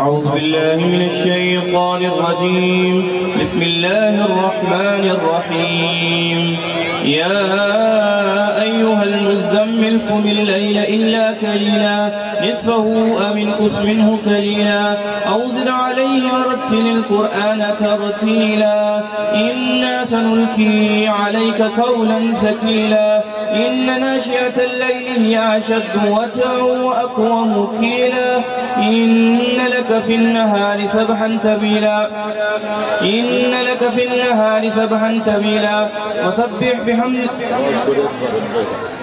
أعوذ بالله من الشيطان الرجيم بسم الله الرحمن الرحيم يا أيها المزمل قم الليل إلا قليلا نصفه أو انقص منه قليلا أو زد عليه ورتل القرآن ترتيلا إنا سنلقي عليك قولا ثقيلا إن ناشئة الليل هي أشد وطئا وأقوم قيلا إن لك في النهار سبحا طويلا إن لك في النهار سبحا طويلا وسبح بحمد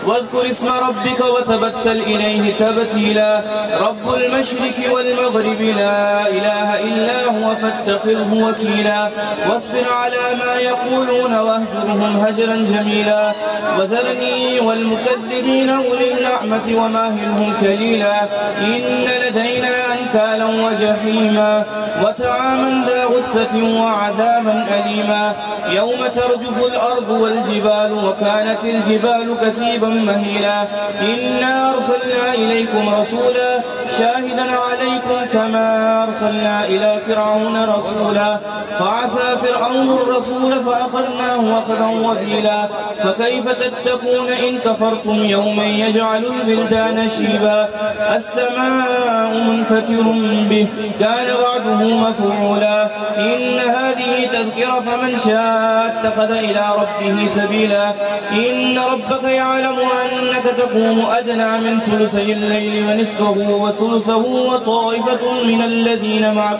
واذكر اسم ربك وتبتل إليه تبتيلا رب المشرق والمغرب لا إله إلا هو فاتخذه وكيلا واصبر على ما يقولون واهجرهم هجرا جميلا وذرني والمكذبين أولي النعمة وماهلهم كليلا إن لدينا أنكالا وجحيما وطعاما ذا غصة وعذابا أليما يوم ترجف الأرض والجبال وكانت الجبال كثيبا مهيلا إنا أرسلنا إليكم رسولا شاهدا عليكم كما أرسلنا إلى فرعون رسولا فعسى فرعون الرسول فأخذناه أخذا وبيلا فكيف تتقون إن كفرتم يوما يجعل البلدان شيبا السماء منفطر به كان وعده مفعولا إن هذه تذكرة فمن شاء اتخذ إلى ربه سبيلا إن ربك يعلم أنك تقوم أدنى من ثلثي الليل ونصفه وثلثه وطائفة من الذين معك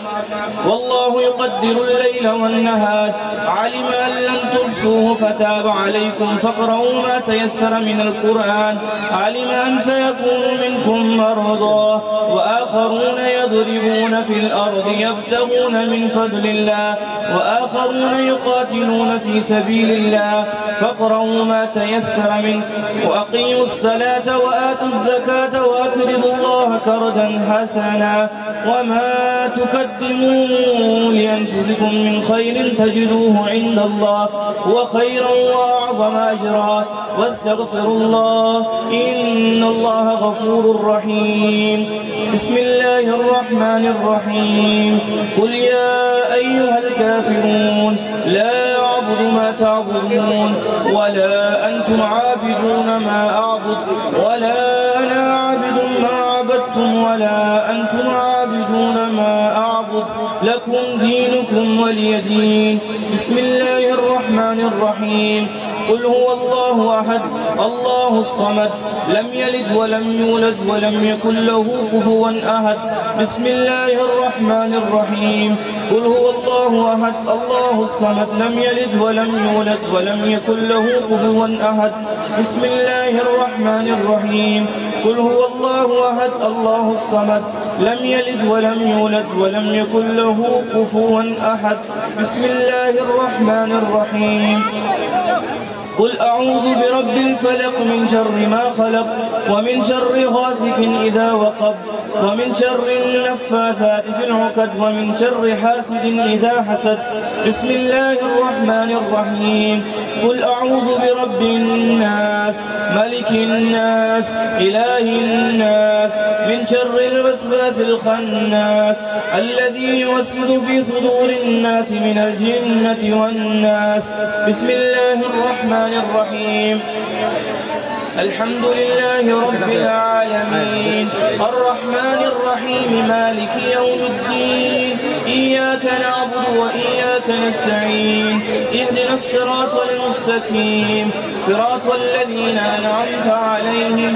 والله يقدر الليل والنهار علم أن لن تحصوه فتاب عليكم فاقرؤوا ما تيسر من القرآن علم أن سيكون منكم مرضى وآخرون يضربون في الأرض يبتغون من فضل الله وآخرون يقاتلون في سبيل الله فاقرؤوا ما تيسر منه وأقيموا الصلاة وآتوا الزكاة وأقرضوا الله قرضا حسنا وما تقدموا لأنفسكم من خير تجدوه عند الله هو خيرا وأعظم أجرا واستغفروا الله إن الله غفور رحيم بسم الله الرحمن الرحيم قل يا أيها الكافرون لا أعبد ما تعبدون ولا أنتم عابدون ما أعبد ولا أنا عابد ما عبدتم ولا أنتم عابدون ما أعبد لكم دينكم ولي دين بسم الله الرحمن الرحيم قل هو الله أحد الله الصمد لم يلد ولم يولد ولم يكن له كفوا أحد بسم الله الرحمن الرحيم قل هو الله أحد الله الصمد لم يلد ولم يولد ولم يكن له كفوا أحد بسم الله الرحمن الرحيم قل هو الله أحد الله الصمد لم يلد ولم يولد ولم يكن له كفوا أحد بسم الله الرحمن الرحيم قل أعوذ برب الفلق من شر ما خلق ومن شر غاسق إذا وقب ومن شر النفاثات في العقد ومن شر حاسد إذا حسد. بسم الله الرحمن الرحيم. قل أعوذ برب الناس ملك الناس إله الناس من شر الوسواس الخناس الذي يوسوس في صدور الناس من الجنة والناس. بسم الله الرحمن الرحيم. الحمد لله رب العالمين الرحمن الرحيم مالك يوم الدين إياك نعبد وإياك نستعين اهدنا الصراط المستقيم صراط الذين أنعمت عليهم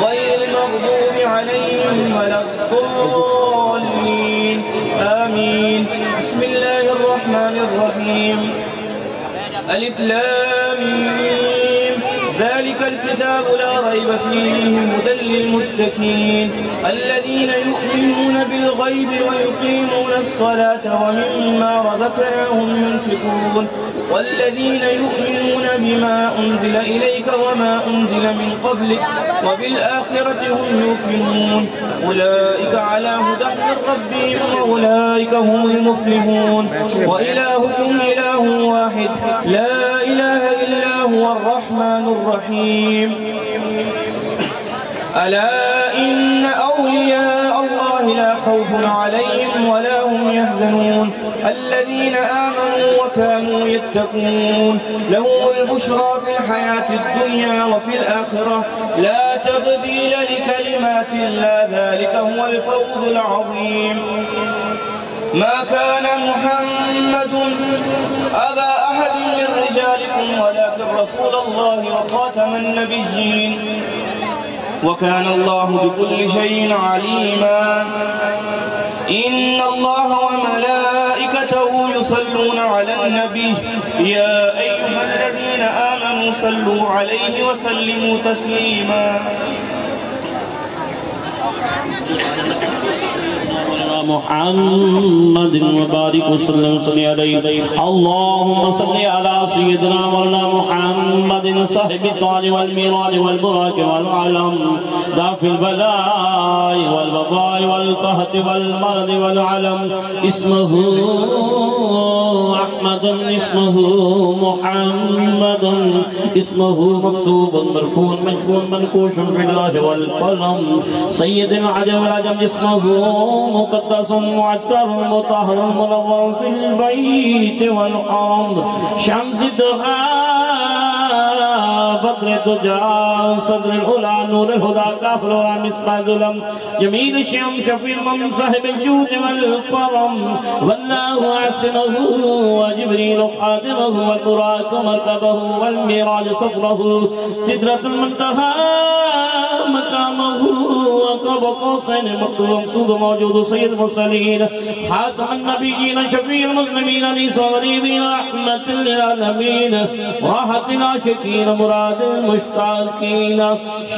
غير المغضوب عليهم ولا الضالين آمين. بسم الله الرحمن الرحيم. ألف لام ميم ذلك الكتاب لا ريب فيه هدى للمتقين الذين يؤمنون بالغيب ويقيمون الصلاة ومما رزقناهم ينفقون والذين يؤمنون بما أنزل إليك وما أنزل من قبلك وبالآخرة هم يوقنون أولئك على هدى من ربهم وأولئك هم المفلحون. وإلهكم إله واحد لا إله إلا هو الرحمن الرحيم. ألا إن أولياء الله لا خوف عليهم ولا هم يحزنون الذين آمنوا وكانوا يتقون لهم البشرى في الحياة الدنيا وفي الآخرة لا تبديل لكلمات الله ذلك هو الفوز العظيم. ما كان محمد أبا أحد من رجالكم ولكن رسول الله وخاتم النبيين وكان الله بكل شيء عليما. إن الله وملائكته يصلون على النبي يا أيها الذين آمنوا صلوا عليه وسلموا تسليما. محمد وبارك وسلم عليه. اللهم صل على سيدنا مولانا محمد صاحب الطال والميراد والبراك والعلم دافع البلاء والوباء والقهط والمرض والعلم. اسمه أحمد اسمه محمد اسمه مكتوب مرفوع مشفوع منقوش في الله والقلم. سيد العجم والعجم اسمه مقدس معتر مطهر منور في البيت والحرم. شمس الدهاء بدر الدجى صدر الأولى نور الهدى كافر ومصباح الظلم جميل الشام شفيع من صاحب الجود والكرم. والله أحسنه وجبريل خادمه والبراق مركبه والميراج صفره سدرة المنتهى مقامه وقاب قوسين مقصود موجود سيد المرسلين خاتم النبيين شفيع المسلمين ليس غريبين رحمة للعالمين راحة العاشقين مراد المشتاقين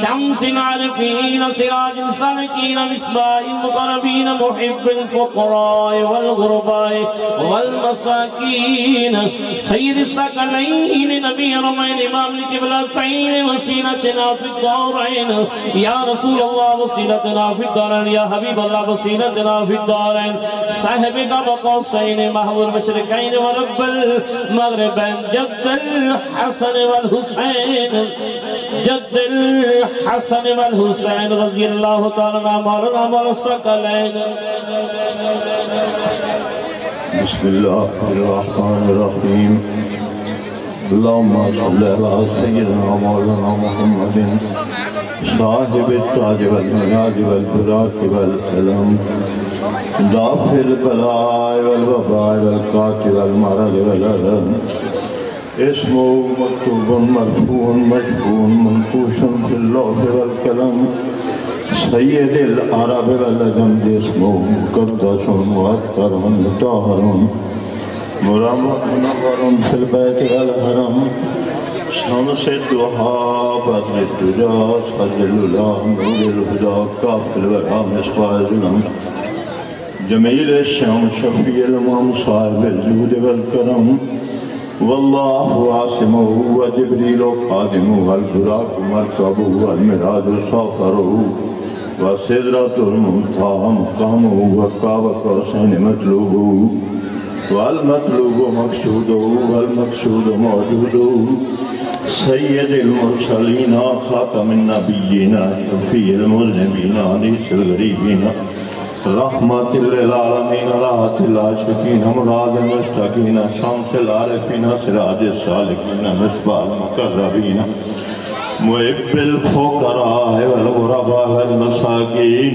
شمس العارفين سراج السالكين مصباح المقربين محب الفقراء والغرباء والمساكين سيد الثقلين نبي رمين امام القبلتين وسيلتنا في الدارين يا رسول الله وسيلتنا في الدارين يا حبيب الله وسيلتنا في الدارين صاحب قاب قوسين محو المشرقين ورب المغربين جد الحسن والحسين جد الحسن والحسين رضي الله تعالى مولانا والثقلين. بسم الله الرحمن الرحيم. اللهم صل على سيدنا مولانا محمد صاحب التاج والمناج والبراق والقلم دافع البلاء والوباء والقات والمرض والألم. اسمه مكتوب مرفوع مشفوع منقوش في اللوح والقلم. سيد العرب والعجم اسمه مقدس معطر مطهر منور في البيت والحرم. شمس الضحى بدر الدجى صدر الأولى نور الهدى كافر الورى مصباح الظلم جميل الشام شفيع الأمم صاحب الجود والكرم. والله عاصمه وجبريل خادمه والبراق مركبه والمراج سافره وسدرة المنتهى مقامه وقاب قوسين مطلوبه والمطلوب مقصوده والمقصود موجوده سيد المرسلين خاتم النبيين شفيع المذنبين أنيس الغريبين رحمة للعالمين راحة العاشقين مراد المشتاقين شمس العارفين سراج السالكين مصباح المقربين محب الفقراء والغرباء والمساكين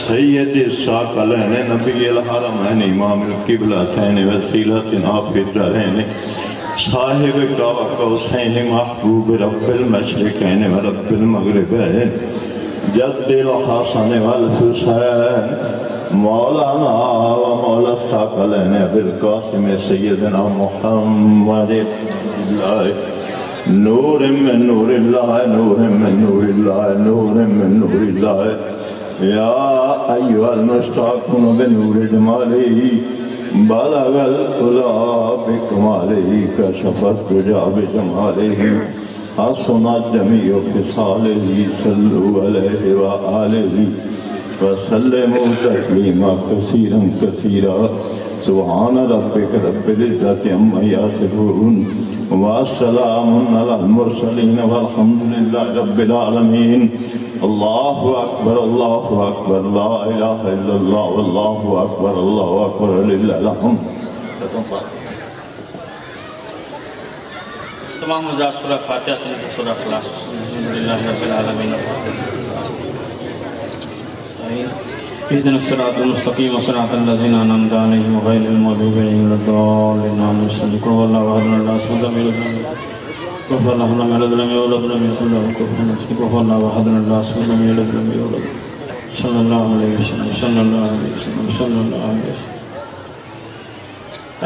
سيد الثقلين نبي الحرمين امام القبلتين وسيلتنا في الدارين صاحب قوسين محبوب رب المشرقين ورب المغربين جد الحسن والحسين مولانا ومولا الثقلين بالقاسم سيدنا محمد نور من نور الله نور من نور الله نور من نور الله يا أيها المشتاقون بنور جماله بلغ الأولى بكماله كشف الدجى بجماله حسنت جميع خصاله صلوا عليه وآله وسلموا تسليما كثيرا كثيرا سبحان ربك رب العزة عما يصفون والسلام على المرسلين والحمد لله رب العالمين الله أكبر الله أكبر لا إله إلا الله والله أكبر الله أكبر لله الحمد. تمام حضرات سورہ فاتحہ سورہ اخلاص الحمدللہ رب العالمین اهدنا الصراط المستقيم صراط الذين أنعمت عليهم غير المغضوب عليهم ولا الضالين آمين. قل هو الله أحد الله الصمد لم يلد ولم يولد قل هو الله أحد لم يولد ولم يكن له كفوا أحد قل هو الله أحد الله الصمد لم يلد ولم يولد صلى الله عليه وسلم صلى الله عليه وسلم صلى الله عليه وسلم.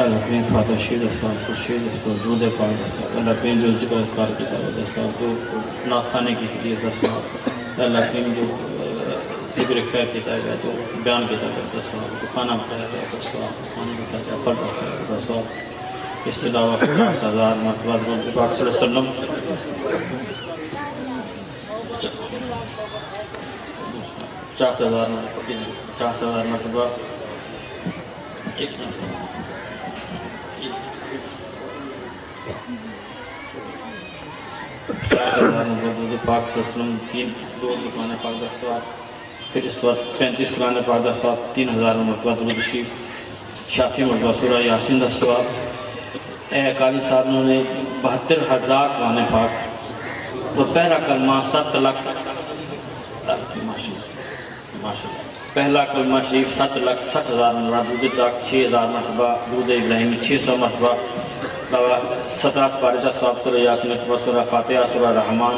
اللہ کریم فاتح شید استاد خورشید استاد درود پاک استاد اللہ کریم جو ذکر اذکار کی دعوت استاد جو نعتخانے کی لیے استاد اللہ کریم جو ذکر خیر کی دعوت جو بیان کی دعوت استاد جو کھانا بتایا گیا استاد کھانے بتایا گیا پڑھ رکھا گیا استاد اس سے دعوت 50,000 مرتبہ درود پاک صلی اللہ علیہ وسلم 50,000 مرتبہ ایک پاک صلی اللہ علیہ وسلم 3 قرآن پاک در سواب پھر اس وقت 35 قرآن پاک در سواب 3,000 مرتبہ درود شریف 86 مرتبہ سورہ یاسین در سواب. اے قاری صاحب نے 72,000 قرآن پاک اور پہلا کلمہ 7 لاکھ پہلا کلمہ شریف 7,60,000 مرتبہ درود تاک 6,000 مرتبہ درود ابراہیمی 600 مرتبہ 17 سپارے جا صاحب سورہ یاسین اکبر سورہ فاتحہ سورہ رحمان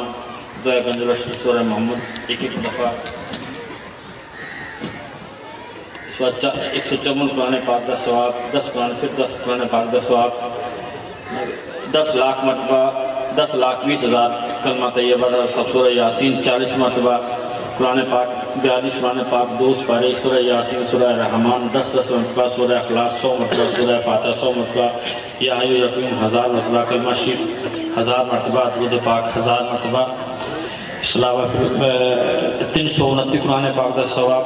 دعائے گنجل شریف سورہ محمد ایک دفعہ 154 قرآن پاک دا ثواب 10 قرآن پھر 10 قرآن پاک دا ثواب 10 لاکھ مرتبہ 10,20,000 کلمہ طیبہ دا سورہ یاسین 40 مرتبہ قرآن پاک 42 قرآن پاک 2 سپارے سورہ یاسین سورہ رحمان 10 مرتبہ سورہ اخلاص 100 مرتبہ سورہ فاتحہ 100 مرتبہ یا حی یا قیوم 1000 مرتبہ کلمہ شریف 1000 مرتبہ درود پاک 1000 مرتبہ علاوہ 329 قرآن پاک دا ثواب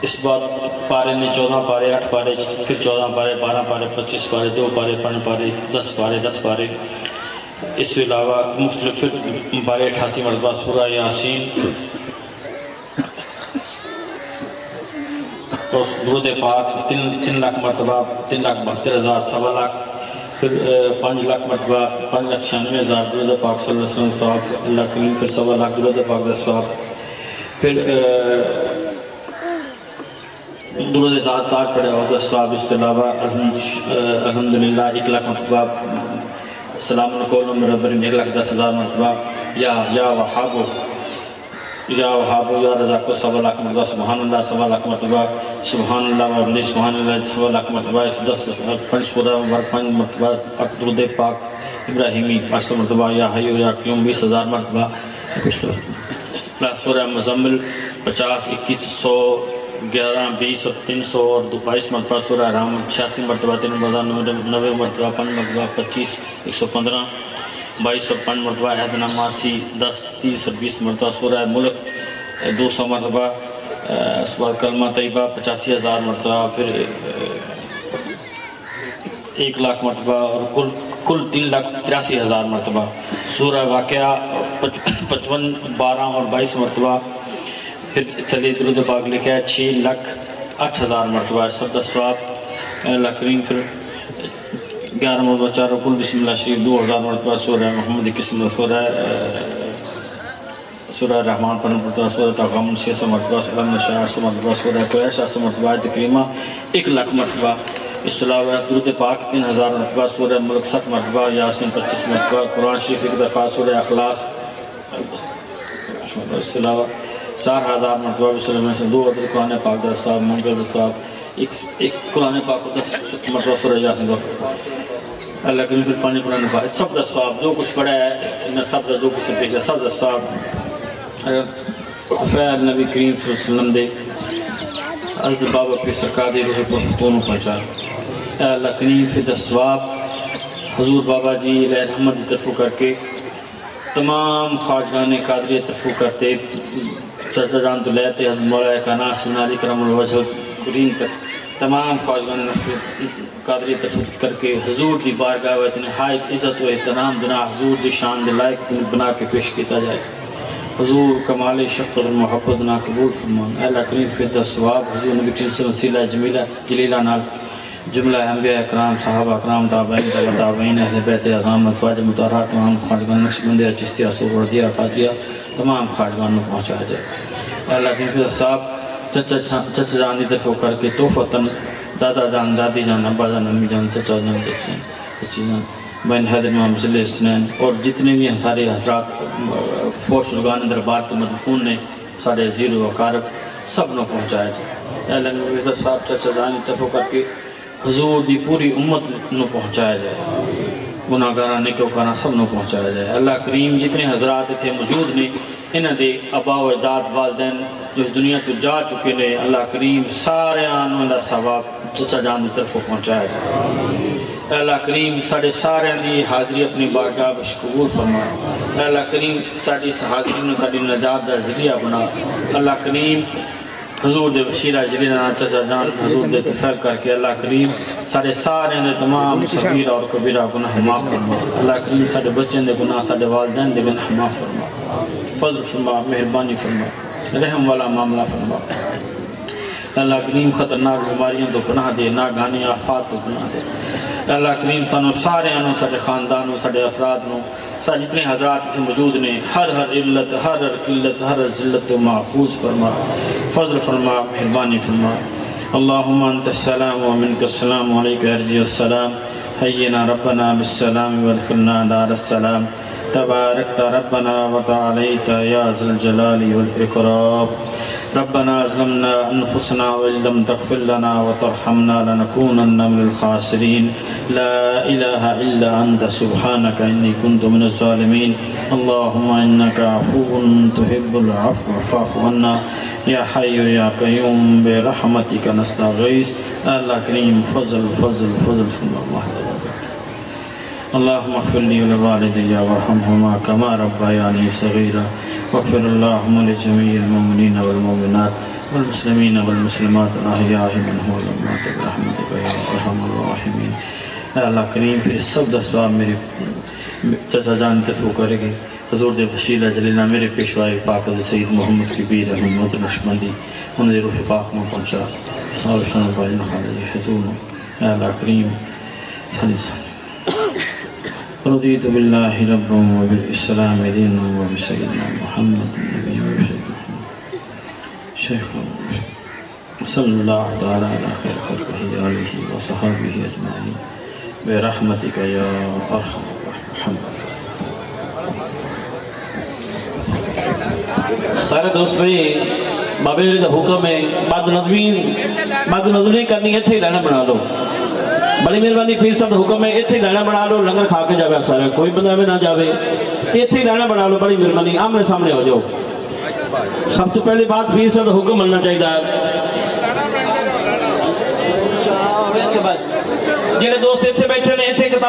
اس بات پارے میں 14 پارے 8 پارے پھر 14 پارے 12 پارے 25 پارے 2 پارے 5 پارے 10 پارے 10 پارے اس کے علاوہ مختلف پارے 88 مرتبہ سورہ یاسین اور درود پاک 3 لاکھ مرتبہ 3,72,000 سوا لاکھ پھر 5 لاکھ مرتبہ 5,96,000 درود پاک صلی اللہ علیہ وسلم ثواب اللہ کریم پھر سوا لاکھ درود پاک دا ثواب پھر درود ذات تاج پڑھا ہوگا ثواب اس کے علاوہ الحمدللہ 1 لاکھ مرتبہ سلام علیکم رب العالمین 1,10,000 مرتبہ یا وہابو یا رضا کو 1.25 لاکھ مرتبہ سبحان اللہ 1.25 لاکھ مرتبہ سبحان اللہ وابلی سبحان اللہ 1.25 لاکھ مرتبہ 10 سورہ 5 مرتبہ درود پاک ابراہیمی 500 مرتبہ یا حی یا قیوم 20,000 مرتبہ سورہ مزمل 50 21 11 20 اور 300 اور 22 مرتبہ سورہ رحمان 86 مرتبہ 3 مرتبہ 90 مرتبہ 5 مرتبہ 25 115 22 اور 5 مرتبہ عہد نامہ 10 30 اور 20 مرتبہ سورہ ملک 200 مرتبہ اس بعد کلمہ طیبہ 85,000 مرتبہ پھر 1 لاکھ مرتبہ اور کل 3,83,000 مرتبہ سورہ واقعہ 55 12 اور 22 مرتبہ پھر چلیے درود پاک لکھا ہے 6,08,000 مرتبہ سب کا ثواب اللہ کریم پھر 11 مرتبہ 4 کل بسم اللہ شریف 2,000 مرتبہ سورہ محمد قسم سورہ رحمان 5 مرتبہ سورہ تغامن 600 مرتبہ سورہ نشاء 800 مرتبہ سورہ قریش 800 مرتبہ آیت کریمہ 1 لاکھ مرتبہ اس علاوہ درود پاک 3,000 مرتبہ سورہ ملک 60 مرتبہ یاسین 25 مرتبہ قرآن شریف 1 دفعہ سورہ اخلاص اس علاوہ 4,000 مرتبہ بسم اللہ سے 2 عدد قرآن پاک دا صاحب منظر صاحب ایک قرآن پاک دا مرتبہ سورہ یاسین دا اللہ کریم پھر 5 قرآن پاک سب دا صاحب جو کچھ پڑھا ہے سب دا جو کچھ بھیجا سب دا صاحب فیض نبی کریم صلی اللہ علیہ وسلم دے حضرت بابا پیر سرکار دے روح پرفتونوں پہنچا اے اللہ کریم فی دسواب حضور بابا جی علیہ رحمت دی طرفو کر کے تمام خواجگان قادری طرفو کرتے چرچہ جان تو لیتے حضرت مولا کائنات سیدنا علی کرم الوجہ کریم تک تمام خواجگان قادری طرفو کر کے حضور دی بارگاہ و نہایت عزت و احترام بنا حضور دی شان دے لائق بنا کے پیش کیتا جائے حضور کمال شفقت و محبت نا قبول فرمان اے اللہ کریم فی الثواب حضور نبی کریم صلی اللہ علیہ وسلم جلیلہ نال جملہ انبیاء اکرام صحابہ اکرام تابعین تابعین اہل بیت اعظام اتواج مطہرات تمام خواجگان نقشبندیہ چشتیہ سہروردیہ قادریہ تمام خواجگان میں پہنچا جائے اے اللہ کریم فی الثواب چچا جان دی طرف کر کے توفتاً دادا جان دادی جان ابا جان امی جان چچا جان چچی جان بین حیدر امام ضلع اسنین اور جتنے بھی سارے حضرات فوش رگان دربار مدفون نے سارے عزیز و اقارب سب نے پہنچایا جائے اے اللہ نبی صاحب چچا جان طرف کر کے حضور دی پوری امت نو پہنچایا جائے گناہگارہ نیکوکارہ سب نو پہنچایا جائے اللہ کریم جتنے حضرات تھے موجود نے انہاں دے ابا و اجداد والدین جو اس دنیا تو جا چکے نے اللہ کریم سارے آنوں اللہ ثواب چچا جان دی طرف پہنچایا جائے اے اللہ کریم ساڑھے سارے دی حاضری اپنی بارگاہ بش قبول فرما اے اللہ کریم ساڑھی حاضری نے ساڑھی نجات دا ذریعہ بنا اللہ کریم حضور دے وشیرہ جلیلہ چچا جان حضور دے تفیل کر کے اللہ کریم ساڑھے سارے دے تمام صغیر اور کبیرہ گناہ معاف فرما اللہ کریم ساڑھے بچیں دے گناہ ساڑھے والدین دے گناہ معاف فرما فضل فرما مہربانی فرما رحم والا معاملہ فرما اللہ کریم خطرناک بیماریاں تو پناہ دے ناگانی آفات تو پناہ دے اللہ کریم سانو سارے آنوں ساڑھے خاندانوں ساڑھے افرادوں ساڑھے جتنے حضرات سے موجود نے ہر علت ہر قلت ہر ذلت و محفوظ فرما فضل فرما مہربانی فرما اللہم انت السلام و منک السلام علیکہ ارجی السلام حینا ربنا بالسلام وادخلنا دار السلام تبارکت ربنا وتعالیت یا ذا الجلال والاکرام ربنا ظلمنا انفسنا وان لم تغفر لنا وترحمنا لنكونن من الخاسرين لا اله الا انت سبحانك اني كنت من الظالمين اللهم انك عفو تحب العفو فاعف عنا يا حي يا قيوم برحمتك نستغيث الله كريم فضل فضل فضل الله اللهم اغفر لي ولوالدي وارحمهما كما ربياني صغيرا واغفر اللهم لجميع المؤمنين والمؤمنات والمسلمين والمسلمات الاحياء منهم والاموات برحمتك يا ارحم الراحمين اے اللہ کریم پھر سب دستوار میرے چچا جان طرفو کرے گے حضور دے وسیلہ جلیلہ میرے پیشوائی پاک سید محمد کبیر احمد نقشبندی انہیں دے روح پاک میں پہنچا اور شنو باجن خالد حضور اے اللہ کریم صلی اللہ رضیت باللہ رب و بالاسلام دین و بسیدنا محمد نبی و شیخ صلی اللہ تعالی علی خیر خلقہ آلہ و صحابہ اجمعین برحمتک یا ارحم الراحمین سارے دوست بھائی بابے علی دا حکم ہے بعد نظمی کرنی ہے تھے لانا بنا لو بڑی مہربانی پیر صاحب حکم ہے اتھے لانا بنا لو لنگر کھا کے جاوے سارے کوئی بندہ میں نہ جاوے اتھے لانا بنا لو بڑی مہربانی آمنے سامنے ہو جاؤ سب تو پہلے بات پیر صاحب حکم ملنا چاہیے جنہیں دوست اتنے بیٹھے نے اتنے کتاب